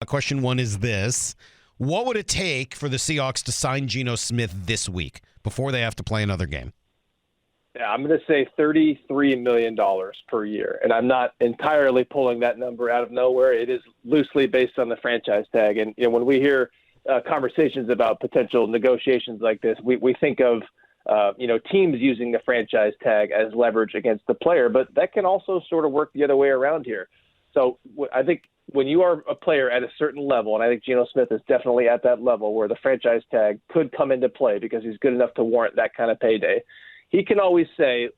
Question one is this. What would it take for the Seahawks to sign Geno Smith this week before they have to play another game? Yeah, I'm going to say $33 million per year. And I'm not entirely pulling that number out of nowhere. It is loosely based on the franchise tag. And when we hear conversations about potential negotiations like this, we think of teams using the franchise tag as leverage against the player, but that can also sort of work the other way around here. So I think when you are a player at a certain level, and I think Geno Smith is definitely at that level where the franchise tag could come into play because he's good enough to warrant that kind of payday, he can always say,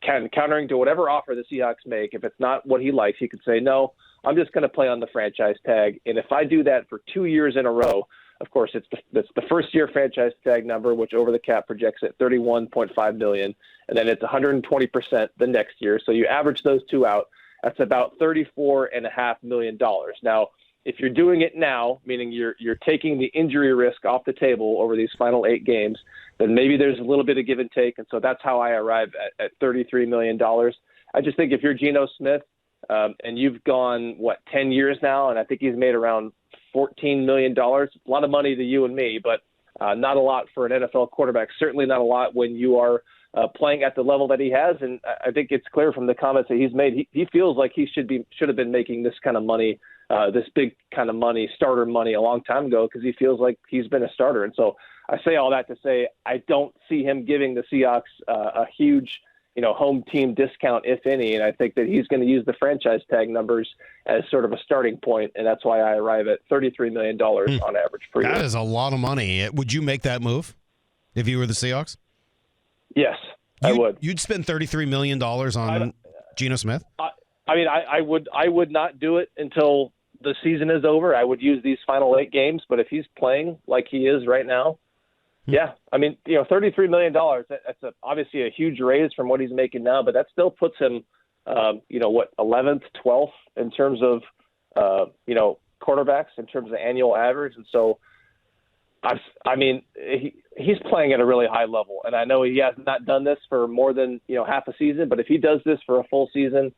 countering to whatever offer the Seahawks make, if it's not what he likes, he could say, no, I'm just going to play on the franchise tag. And if I do that for 2 years in a row, of course, it's the first year franchise tag number, which over the cap projects at $31.5 million, and then it's 120% the next year. So you average those two out, that's about $34.5 million. Now, if you're doing it now, meaning you're taking the injury risk off the table over these final 8 games, then maybe there's a little bit of give and take, and so that's how I arrive at $33 million. I just think if you're Geno Smith and you've gone, 10 years now, and I think he's made around $14 million. It's a lot of money to you and me, but not a lot for an NFL quarterback. Certainly not a lot when you are playing at the level that he has. And I think it's clear from the comments that he's made, he feels like he should have been making this kind of money, this big kind of money, starter money a long time ago, because he feels like he's been a starter. And so I say all that to say I don't see him giving the Seahawks a huge home team discount, if any. And I think that he's going to use the franchise tag numbers as sort of a starting point. And that's why I arrive at $33 million on average per year. That is a lot of money. Would you make that move if you were the Seahawks? Yes, I would. You'd spend $33 million on Geno Smith? I would not do it until the season is over. I would use these final 8 games, but if he's playing like he is right now, yeah, $33 million, that's obviously a huge raise from what he's making now, but that still puts him, 11th, 12th in terms of, quarterbacks, in terms of annual average. And so, he's playing at a really high level. And I know he has not done this for more than, half a season, but if he does this for a full season,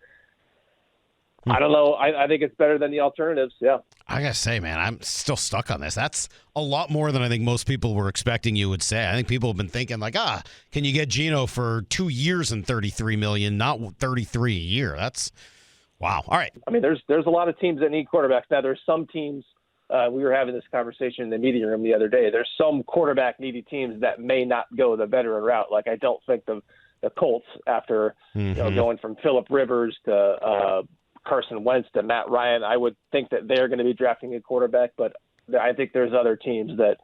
I don't know. I think it's better than the alternatives. Yeah. I got to say, man, I'm still stuck on this. That's a lot more than I think most people were expecting you would say. I think people have been thinking can you get Geno for 2 years and $33 million, not $33 a year? That's wow. All right. There's a lot of teams that need quarterbacks. Now, there's some teams, we were having this conversation in the media room the other day. There's some quarterback needy teams that may not go the veteran route. Like I don't think the Colts, after going from Phillip Rivers to Carson Wentz to Matt Ryan, I would think that they're going to be drafting a quarterback, but I think there's other teams that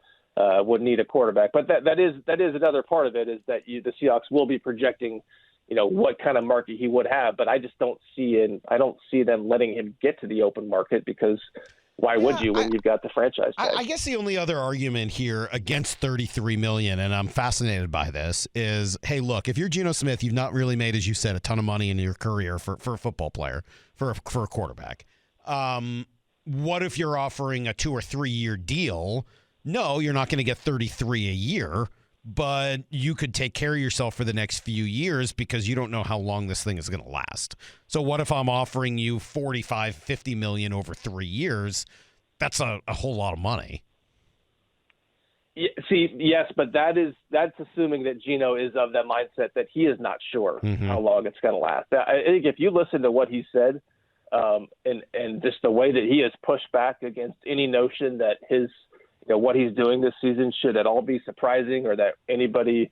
would need a quarterback. But that is another part of it, is that the Seahawks will be projecting, what kind of market he would have. But I just don't see them letting him get to the open market, because why would you when you've got the franchise tag? I guess the only other argument here against $33 million, and I'm fascinated by this, is, hey, look, if you're Geno Smith, you've not really made, as you said, a ton of money in your career for a football player, for a quarterback. What if you're offering a 2 or 3 year deal? No, you're not going to get 33 a year, but you could take care of yourself for the next few years because you don't know how long this thing is going to last. So what if I'm offering you $45-50 million over 3 years? That's a whole lot of money. Yeah, yes, but that's assuming that Geno is of that mindset that he is not sure how long it's going to last. I think if you listen to what he said, and just the way that he has pushed back against any notion that his, what he's doing this season should at all be surprising, or that anybody,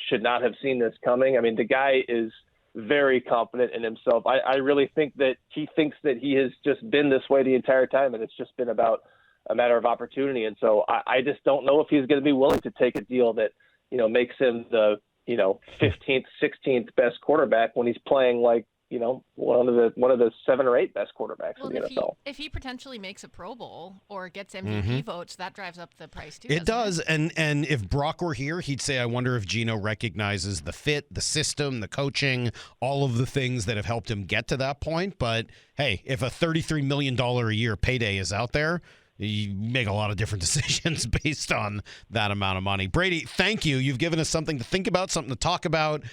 should not have seen this coming. I mean, the guy is very confident in himself. I really think that he thinks that he has just been this way the entire time, and it's just been about a matter of opportunity. And so I just don't know if he's going to be willing to take a deal that, makes him the, 15th, 16th best quarterback when he's playing like, one of the 7 or 8 best quarterbacks in the NFL. If he potentially makes a Pro Bowl or gets MVP votes, that drives up the price too. It does. And if Brock were here, he'd say, I wonder if Geno recognizes the fit, the system, the coaching, all of the things that have helped him get to that point. But hey, if a $33 million a year payday is out there, you make a lot of different decisions based on that amount of money. Brady, thank you. You've given us something to think about, something to talk about.